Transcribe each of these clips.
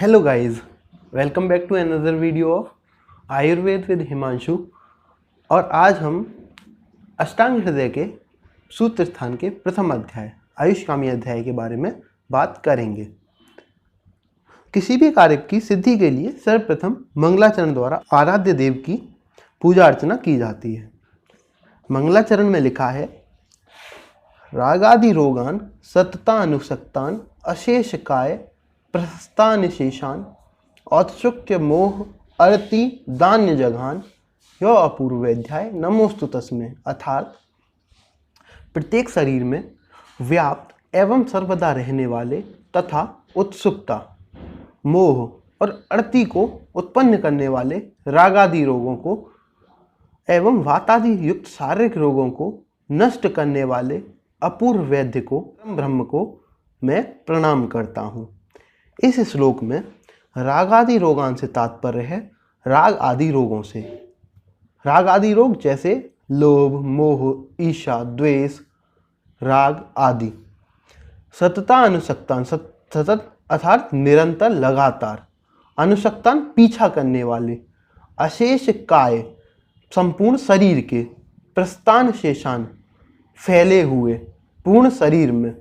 Hello guys, welcome back to another video of Ayurveda with Himanshu. और आज हम अष्टांग हृदय के सूत्र स्थान के प्रथम अध्याय आयुष्कामी अध्याय के बारे में बात करेंगे। किसी भी कार्य की सिद्धि के लिए सर्वप्रथम मंगलाचरण द्वारा आराध्य देव की पूजा अर्चना की जाती है। मंगलाचरण में लिखा है, रागादि रोगान सततानुसक्तान अशेष काय प्रस्थान शेषान औत्सुक्य मोह अर्ति दान्य जघान यो अपूर्वेध्याय नमोस्तु तस्मै। अर्थात प्रत्येक शरीर में व्याप्त एवं सर्वदा रहने वाले तथा उत्सुकता, मोह और अर्ति को उत्पन्न करने वाले रागादि रोगों को एवं वातादि युक्त शारीरिक रोगों को नष्ट करने वाले अपूर्व वैद्य को, ब्रह्म को मैं प्रणाम करता हूँ। इस श्लोक में राग आदि रोगान से तात्पर्य है राग आदि रोगों से। राग आदि रोग जैसे लोभ, मोह, ईर्ष्या, द्वेष, राग आदि। सतता अनुसक्तान, सतत अर्थात निरंतर, लगातार। अनुसक्तान पीछा करने वाले। अशेष काय संपूर्ण शरीर के। प्रस्थान शेषान फैले हुए पूर्ण शरीर में।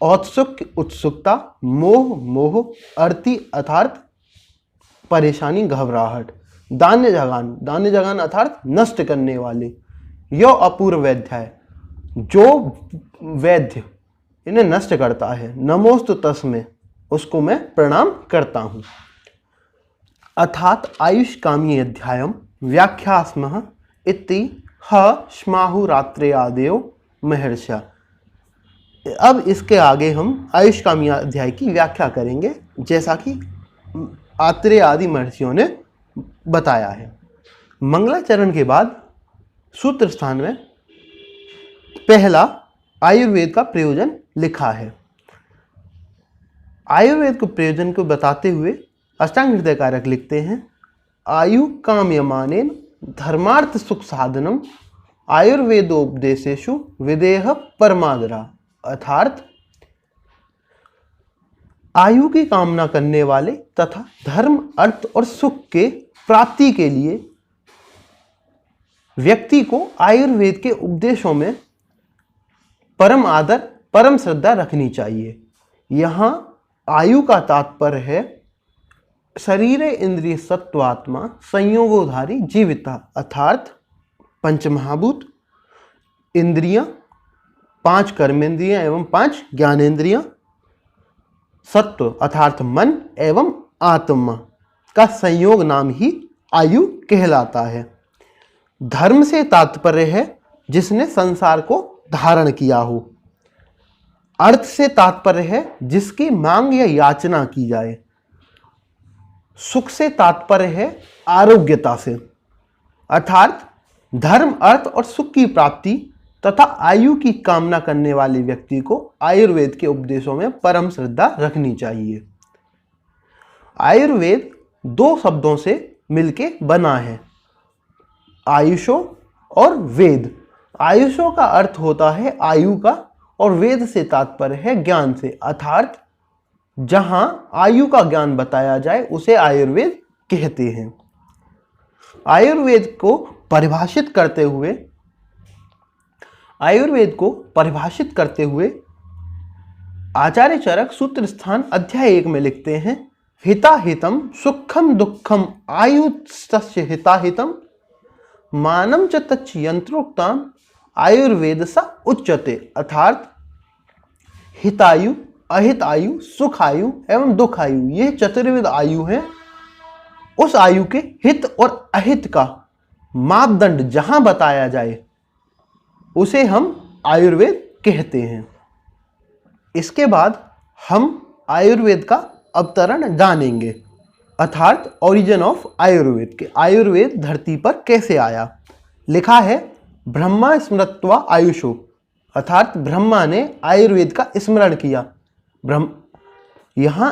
औत्सुक उत्सुकता, मोह मोह, अर्ति अर्थात परेशानी, घबराहट। दान्य जगान, दान्य जगान अर्थात नष्ट करने वाले। यो अपूर्व वैद्याय, जो वैद्य इन्हें नष्ट करता है। नमोस्तु तस्मै, उसको मैं प्रणाम करता हूँ। अर्थात आयुष्कामी अध्यायम व्याख्यास्मः इति ह स्माहुरात्रे आदेयो महर्षिः। अब इसके आगे हम आयुष्कामी अध्याय की व्याख्या करेंगे, जैसा कि आत्रेय आदि महर्षियों ने बताया है। मंगलाचरण के बाद सूत्र स्थान में पहला आयुर्वेद का प्रयोजन लिखा है। आयुर्वेद को प्रयोजन को बताते हुए अष्टांग हृदय कारक लिखते हैं, आयु काम्यमानेन धर्मार्थ सुख साधनम आयुर्वेदोपदेशेषु विदेह परमादरा। अर्थात आयु की कामना करने वाले तथा धर्म, अर्थ और सुख के प्राप्ति के लिए व्यक्ति को आयुर्वेद के उपदेशों में परम आदर, परम श्रद्धा रखनी चाहिए। यहाँ आयु का तात्पर्य है शरीर इंद्रिय सत्वात्मा संयोगोधारी जीविता। अर्थात पंचमहाभूत, इंद्रियां, 5 कर्मेंद्रियां एवं 5 ज्ञानेंद्रियां, सत्व अर्थात मन एवं आत्मा का संयोग नाम ही आयु कहलाता है। धर्म से तात्पर्य है जिसने संसार को धारण किया हो। अर्थ से तात्पर्य है जिसकी मांग या याचना की जाए। सुख से तात्पर्य है आरोग्यता से। अर्थात धर्म, अर्थ और सुख की प्राप्ति तथा आयु की कामना करने वाले व्यक्ति को आयुर्वेद के उपदेशों में परम श्रद्धा रखनी चाहिए। आयुर्वेद 2 शब्दों से मिलके बना है, आयुषो और वेद। आयुषो का अर्थ होता है आयु का और वेद से तात्पर्य है ज्ञान से। अर्थात जहां आयु का ज्ञान बताया जाए उसे आयुर्वेद कहते हैं। आयुर्वेद को परिभाषित करते हुए आचार्य चरक सूत्र स्थान अध्याय 1 में लिखते हैं, हिताहितम सुखम दुखम आयुस्तस्य हिताहितम मानम च तच्च यंत्रोक्ताम आयुर्वेद सा उच्यते। अर्थात हितायु, अहित आयु, सुख आयु एवं दुख आयु, ये चतुर्विध आयु हैं। उस आयु के हित और अहित का मापदंड जहां बताया जाए उसे हम आयुर्वेद कहते हैं। इसके बाद हम आयुर्वेद का अवतरण जानेंगे, अर्थात ओरिजिन ऑफ आयुर्वेद के। आयुर्वेद धरती पर कैसे आया? लिखा है, ब्रह्मा स्मृत्वा आयुषो। अर्थात ब्रह्मा ने आयुर्वेद का स्मरण किया। यहाँ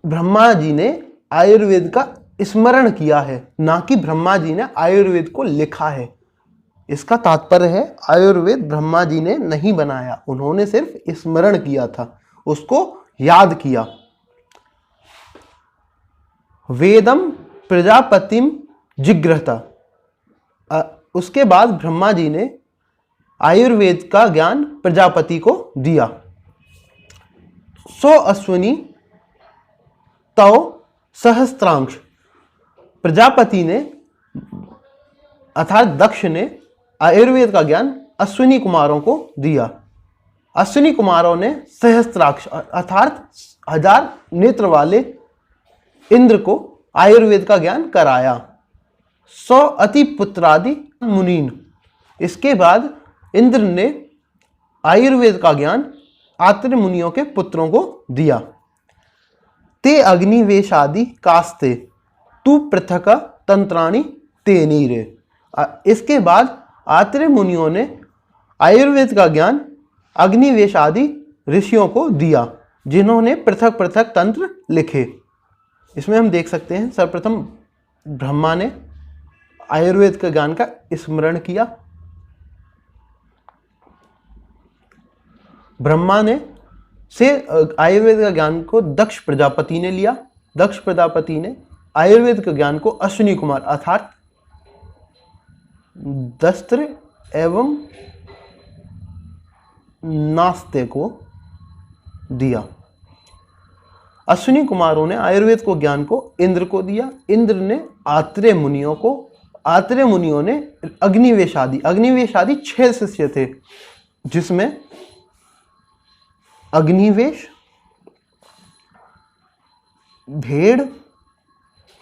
ब्रह्मा जी ने आयुर्वेद का स्मरण किया है, ना कि ब्रह्मा जी ने आयुर्वेद को लिखा है। इसका तात्पर्य है आयुर्वेद ब्रह्मा जी ने नहीं बनाया, उन्होंने सिर्फ स्मरण किया था, उसको याद किया। वेदम प्रजापतिम जिग्रहता। उसके बाद ब्रह्मा जी ने आयुर्वेद का ज्ञान प्रजापति को दिया। सो अश्विनी तव सहस्त्रांश। प्रजापति ने अर्थात दक्ष ने आयुर्वेद का ज्ञान अश्विनी कुमारों को दिया। अश्विनी कुमारों ने सहस्त्राक्ष अर्थात 1000 नेत्र वाले इंद्र को आयुर्वेद का ज्ञान कराया। 100 अति पुत्रादि मुनीन। इसके बाद इंद्र ने आयुर्वेद का ज्ञान आत्रे मुनियों के पुत्रों को दिया। ते अग्निवेशादि कास्ते तू पृथक तंत्राणि ते नीरे। इसके बाद आत्रे मुनियों ने आयुर्वेद का ज्ञान अग्निवेश आदि ऋषियों को दिया, जिन्होंने पृथक पृथक तंत्र लिखे। इसमें हम देख सकते हैं सर्वप्रथम ब्रह्मा ने आयुर्वेद का ज्ञान का स्मरण किया। ब्रह्मा ने से आयुर्वेद का ज्ञान को दक्ष प्रजापति ने लिया। दक्ष प्रजापति ने आयुर्वेद के ज्ञान को अश्विनी कुमार अर्थात दस्त्र एवं नास्ते को दिया। अश्विनी कुमारों ने आयुर्वेद को ज्ञान को इंद्र को दिया। इंद्र ने आत्रेय मुनियों को, आत्रेय मुनियों ने अग्निवेश आदि 6 शिष्य थे, जिसमें अग्निवेश, भेड़,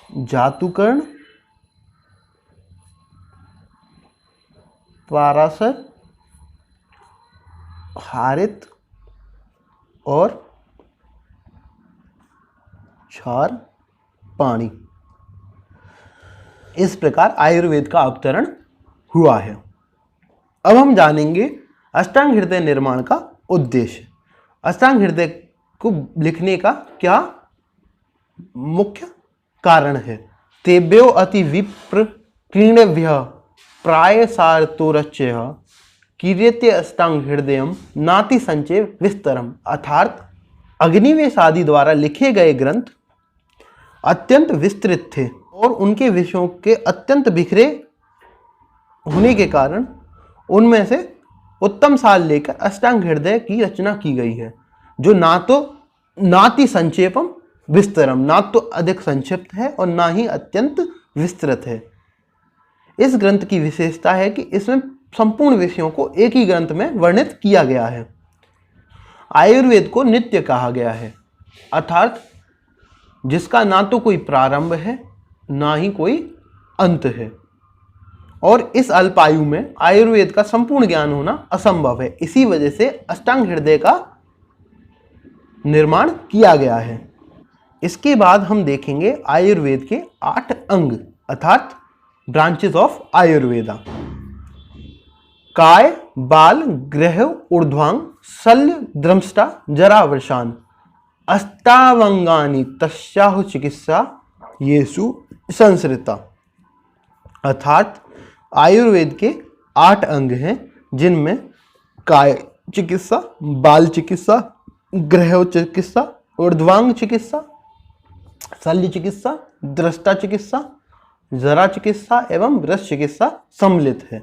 जातुकर्ण, पाराशर, हारित और क्षार पाणी। इस प्रकार आयुर्वेद का अवतरण हुआ है। अब हम जानेंगे अष्टांग हृदय निर्माण का उद्देश्य। अष्टांग हृदय को लिखने का क्या मुख्य कारण है। तेभ्यो अति विप्र क्रीणभ्य प्राय सारतोरच्य कीर्यते अष्टांग हृदयम नाति संचय विस्तरम। अर्थात अग्निवेश आदि द्वारा लिखे गए ग्रंथ अत्यंत विस्तृत थे और उनके विषयों के अत्यंत बिखरे होने के कारण उनमें से उत्तम सार लेकर अष्टांग हृदय की रचना की गई है, जो ना तो नाति संक्षेपम विस्तरम, ना तो अधिक संक्षिप्त है और ना ही अत्यंत विस्तृत है। इस ग्रंथ की विशेषता है कि इसमें संपूर्ण विषयों को एक ही ग्रंथ में वर्णित किया गया है। आयुर्वेद को नित्य कहा गया है, अर्थात जिसका ना तो कोई प्रारंभ है ना ही कोई अंत है, और इस अल्पायु में आयुर्वेद का संपूर्ण ज्ञान होना असंभव है। इसी वजह से अष्टांग हृदय का निर्माण किया गया है। इसके बाद हम देखेंगे आयुर्वेद के 8 अंग अर्थात ब्रांचेस ऑफ आयुर्वेदा। काय, बाल, ग्रह, ऊर्ध्वांग, शल्य, द्रंष्टा, जरावृषान, अष्टावंगानि तस्याहु चिकित्सा येषु संसृता। अर्थात आयुर्वेद के 8 अंग हैं, जिनमें काय चिकित्सा, बाल चिकित्सा, ग्रह चिकित्सा, ऊर्ध्वांग चिकित्सा, शल्य चिकित्सा, द्रष्टा चिकित्सा, जरा चिकित्सा एवं वृष चिकित्सा सम्मिलित है।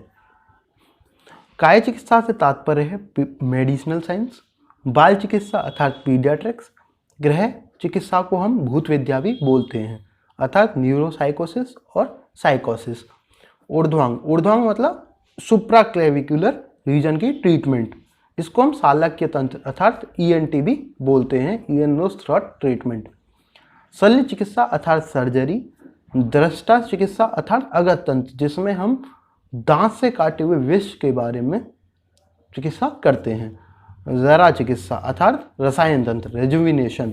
काय चिकित्सा से तात्पर्य है मेडिसिनल साइंस, बाल चिकित्सा अर्थात पीडियाट्रिक्स, ग्रह चिकित्सा को हम भूत विद्या भी बोलते हैं अर्थात न्यूरोसाइकोसिस और साइकोसिस। ऊर्ध्वांग मतलब सुप्राक्लेविकुलर रीजन की ट्रीटमेंट, इसको हम शालक्य तंत्र अर्थात ENT भी बोलते हैं, ईयर नोज थ्रोट ट्रीटमेंट। शल्य चिकित्सा अर्थात सर्जरी, द्रष्टा चिकित्सा अर्थात अगत तंत्र, जिसमें हम दांत से काटे हुए विष के बारे में चिकित्सा करते हैं। जरा चिकित्सा अर्थात रसायन तंत्र रेजुविनेशन,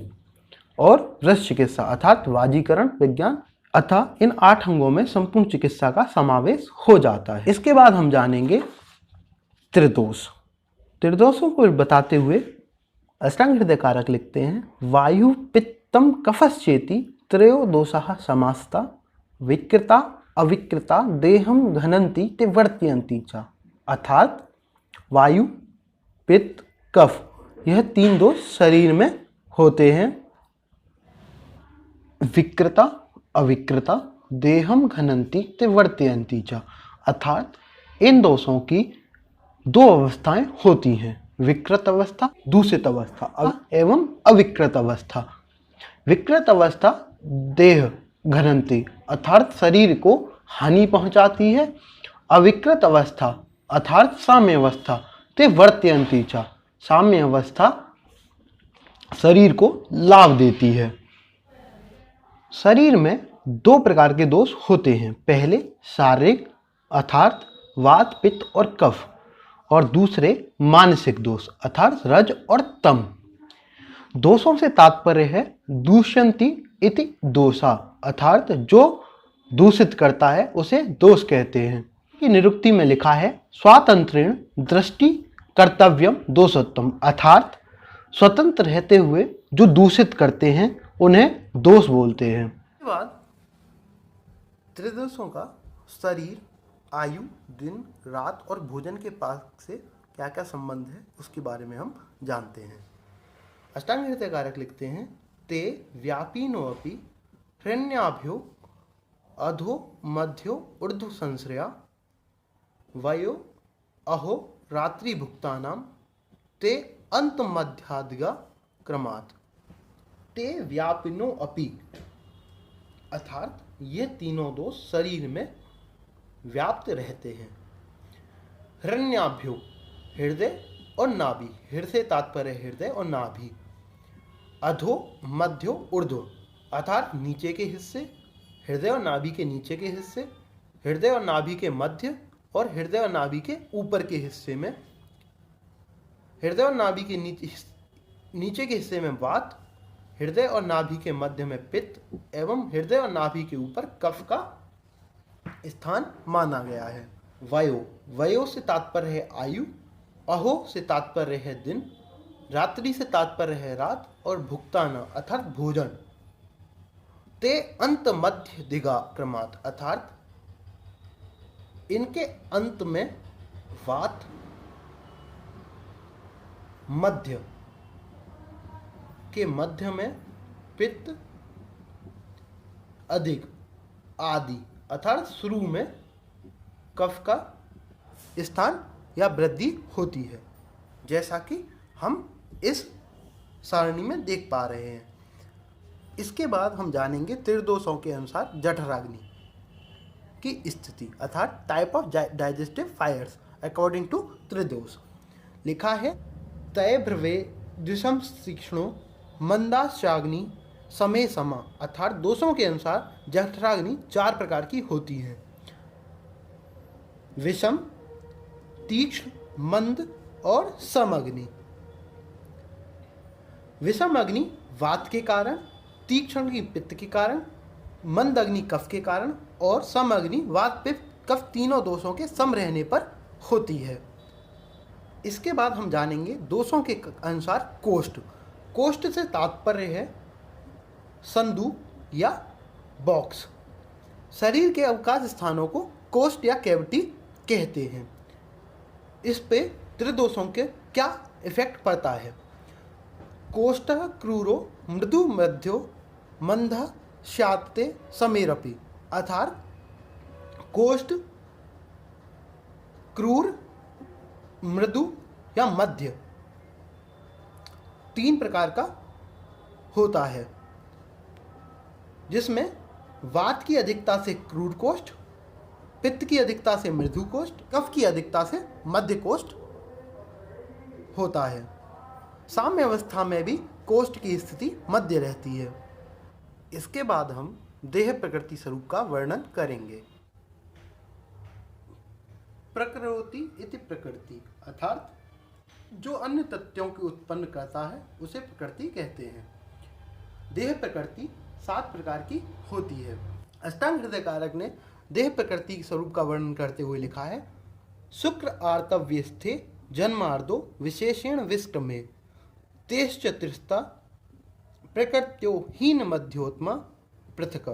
और वृष चिकित्सा अर्थात वाजीकरण विज्ञान। अतः इन 8 अंगों में संपूर्ण चिकित्सा का समावेश हो जाता है। इसके बाद हम जानेंगे त्रिदोष। त्रिदोषों को बताते हुए अष्टांग हृदय कारक लिखते हैं वायु पित्तम कफश्चेति त्रयो दोषाः समास्ता विकृता अविकृता देहम घनंती ते वर्तयन्ति च। अर्थात वायु, पित्त, कफ, यह 3 दोष शरीर में होते हैं। विकृता अविकृता देहम घनंती ते वर्तयंती च, अर्थात इन दोषों की दो अवस्थाएं होती हैं, विकृत अवस्था, दूषित अवस्था एवं अविकृत अवस्था। विकृत अवस्था देह घनंती अर्थात शरीर को हानि पहुंचाती है, अविकृत अवस्था अर्थात साम्य अवस्था ते वर्तयंती च, साम्य अवस्था शरीर को लाभ देती है। शरीर में दो प्रकार के दोष होते हैं, पहले शारीरिक अर्थात वात पित्त और कफ, और दूसरे मानसिक दोष अर्थात रज और तम। दोषों से तात्पर्य है दूष्यंती इति दोषा, अर्थात जो दूषित करता है उसे दोष कहते हैं। कि निरुक्ति में लिखा है स्वातंत्रेण दृष्टि कर्तव्यम दोषोत्तम, अर्थात स्वतंत्र रहते हुए जो दूषित करते हैं उन्हें दोष बोलते हैं। इसके बाद त्रिदोषों का शरीर, आयु, दिन, रात और भोजन के पास से क्या क्या संबंध है उसके बारे में हम जानते हैं। अष्टांग हृदय कारक लिखते हैं ते व्यापीनोऽपि हृण्याभ्यो अधो मध्यो ऊर्ध्व संश्रया वयो अहो रात्रि भुक्तानाम ते अंत मध्यादिगा क्रमात्। ते व्यापिनो अपि अर्थात ये तीनों दोष शरीर में व्याप्त रहते हैं। हृण्याभ्यो हृदय और नाभि, हृदय से तात्पर्य हृदय और नाभि, अधो मध्यो ऊर्ध्व अर्थात नीचे के हिस्से, हृदय और नाभि के नीचे के हिस्से, हृदय और नाभि के मध्य और हृदय और नाभि के ऊपर के हिस्से में, हृदय और नाभि के नीचे के हिस्से में वात, हृदय और नाभि के मध्य में पित्त एवं हृदय और नाभि के ऊपर कफ का स्थान माना गया है। वयो, वयो से तात्पर्य है आयु, अहो से तात्पर्य है दिन, रात्रि से तात्पर्य है रात और भुक्तान अर्थात भोजन। ते अंत मध्य दिगा क्रमात् अर्थात इनके अंत में वात, मध्य के मध्य में पित्त, अधिक आदि अर्थात शुरू में कफ का स्थान या वृद्धि होती है, जैसा कि हम इस सारणी में देख पा रहे हैं। इसके बाद हम जानेंगे त्रिदोषों के अनुसार जठराग्नि की स्थिति अर्थात type of digestive fires according to tridosha. लिखा है तय भ्रवे द्विषम तीक्ष्णो मंदाश्चाग्नि समय समा अर्थात दोषों के अनुसार जठराग्नि 4 प्रकार की होती है, विषम, तीक्ष्ण, मंद और समअग्नि। विषम अग्नि वात के कारण, तीक्ष्ण अग्नि पित्त के कारण, मंद अग्नि कफ के कारण और सम अग्नि वात पित्त कफ तीनों दोषों के सम रहने पर होती है। इसके बाद हम जानेंगे दोषों के अनुसार कोष्ठ। कोष्ठ से तात्पर्य है संदूक या बॉक्स। शरीर के अवकाश स्थानों को कोष्ठ या कैविटी कहते हैं। इस पे त्रिदोषों के क्या इफेक्ट पड़ता है। कोष्ठ क्रूरो मृदु मध्यो मंद श्याते समेरपि अर्थात कोष्ठ क्रूर, मृदु या मध्य 3 प्रकार का होता है, जिसमें वात की अधिकता से क्रूर कोष्ठ, पित्त की अधिकता से मृदु कोष्ठ, कफ की अधिकता से मध्य कोष्ठ होता है। साम्य अवस्था में भी कोष्ठ की स्थिति मध्य रहती है। इसके बाद हम देह प्रकृति स्वरूप का वर्णन करेंगे। प्रकृति इति प्रकृति अर्थात जो अन्य तत्वों को उत्पन्न करता है उसे प्रकृति कहते हैं। देह प्रकृति 7 प्रकार की होती है। अष्टांग हृदय कारक ने देह प्रकृति स्वरूप का वर्णन करते हुए लिखा है शुक्र आर्तव्यस्थे जन्मार्दो विशेषेण विष्टमे तेश्चतुर्स्ता प्रकृत्यो हीन मध्योत्मा पृथक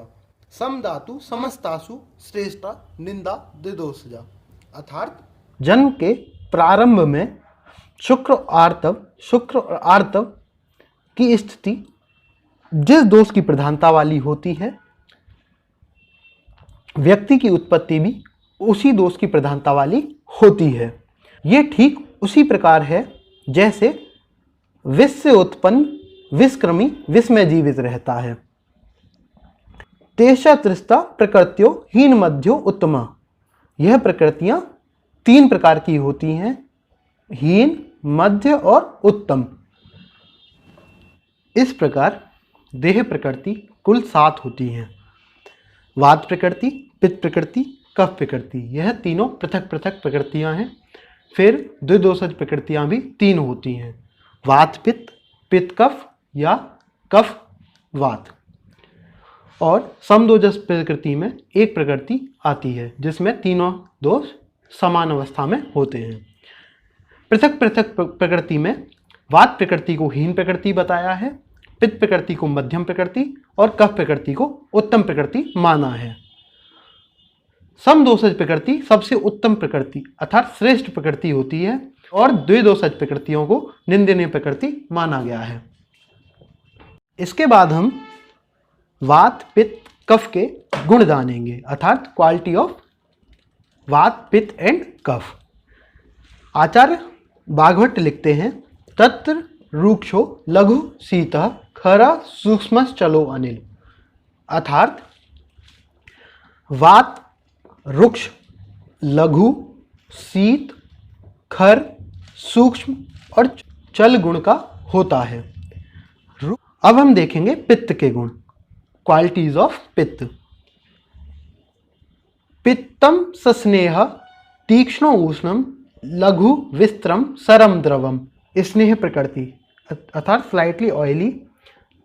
समधातु समस्तासु श्रेष्ठा निंदा द्विदोषजा अर्थात जन्म के प्रारंभ में शुक्र और आर्तव की स्थिति जिस दोष की प्रधानता वाली होती है व्यक्ति की उत्पत्ति भी उसी दोष की प्रधानता वाली होती है। ये ठीक उसी प्रकार है जैसे विष से उत्पन्न विषकृमि विष में जीवित रहता है। तेषा त्रिस्ता प्रकृत्यो हीन मध्यो उत्तमा। यह प्रकृतियां 3 प्रकार की होती हैं, हीन, मध्य और उत्तम। इस प्रकार देह प्रकृति कुल 7 होती हैं। वात प्रकृति, पित्त प्रकृति, कफ प्रकृति, यह तीनों पृथक पृथक प्रकृतियां हैं। फिर द्विदोषज प्रकृतियां भी 3 होती हैं, वात पित्त, पित्त कफ या कफ वात। और समदोजस प्रकृति में एक प्रकृति आती है जिसमें तीनों दोष समान अवस्था में होते हैं। पृथक पृथक प्रकृति में वात प्रकृति को हीन प्रकृति बताया है, पित्त प्रकृति को मध्यम प्रकृति और कफ प्रकृति को उत्तम प्रकृति माना है। समदोषज प्रकृति सबसे उत्तम प्रकृति अर्थात श्रेष्ठ प्रकृति होती है और द्विदोषज प्रकृतियों को निंदनीय प्रकृति माना गया है। इसके बाद हम वात पित्त कफ के गुण जानेंगे अर्थात क्वालिटी ऑफ वात पित्त एंड कफ। आचार्य भागवत लिखते हैं, तत्र रूक्षो लघु शीतः खरा सूक्ष्मश्चलो अनिल। अर्थात वात रुक्ष, लघु, शीत, खर, सूक्ष्म और चल गुण का होता है। अब हम देखेंगे पित्त के गुण, क्वालिटीज ऑफ पित्त। पित्तम सस्नेह तीक्ष्ण उष्णम लघु विस्त्रम सरम द्रवम। स्नेह प्रकृति अर्थात स्लाइटली ऑयली,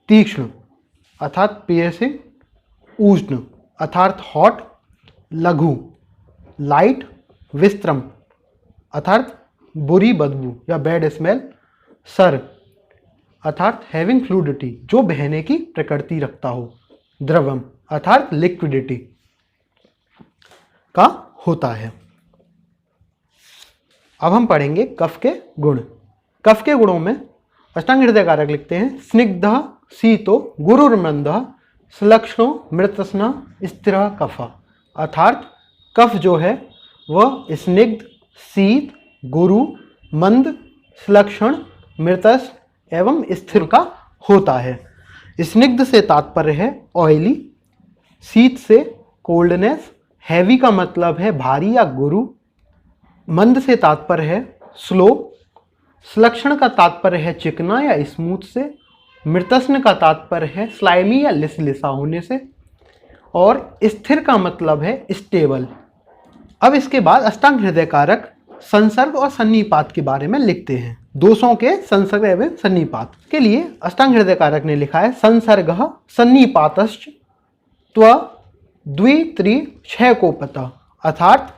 तीक्ष्ण अर्थात पियर्सिंग, उष्ण अर्थात हॉट, लघु लाइट, विस्त्रम अर्थात बुरी बदबू या बैड स्मेल, सर अर्थात हैविंग फ्लूइडिटी जो बहने की प्रकृति रखता हो, द्रवम अर्थात लिक्विडिटी का होता है। अब हम पढ़ेंगे कफ के गुण। कफ के गुणों में अष्टांग हृदय कारक लिखते हैं, स्निग्धः शीतो गुरुर्मन्दः सुलक्षणो मृतस्ना स्थिर कफ। अर्थात कफ जो है वह स्निग्ध, शीत, गुरु, मंद, सुलक्षण, मृतस एवं स्थिर का होता है। स्निग्ध से तात्पर्य है ऑयली, शीत से कोल्डनेस, हैवी का मतलब है भारी या गुरु, मंद से तात्पर्य है स्लो, सुलक्षण का तात्पर्य है चिकना या स्मूथ से, मृतस्न का तात्पर्य है स्लाइमी या लिसलिसा होने से, और स्थिर का मतलब है स्टेबल। अब इसके बाद अष्टांग हृदय कारक संसर्ग और सन्निपात के बारे में लिखते हैं। दोषों के संसर्ग एवं सन्निपात के लिए अष्टांग हृदय कारक ने लिखा है, संसर्गः सन्निपातश्च त्व द्वि त्रि क्षय कोपतः। अर्थात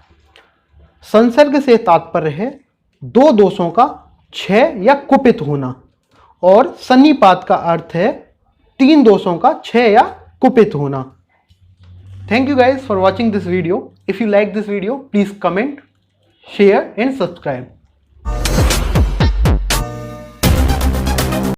संसर्ग से तात्पर्य है 2 दोषों का क्षय या कुपित होना, और सन्निपात का अर्थ है 3 दोषों का क्षय या कुपित होना। Thank you guys for watching this video. If you like this video, please comment, share and subscribe.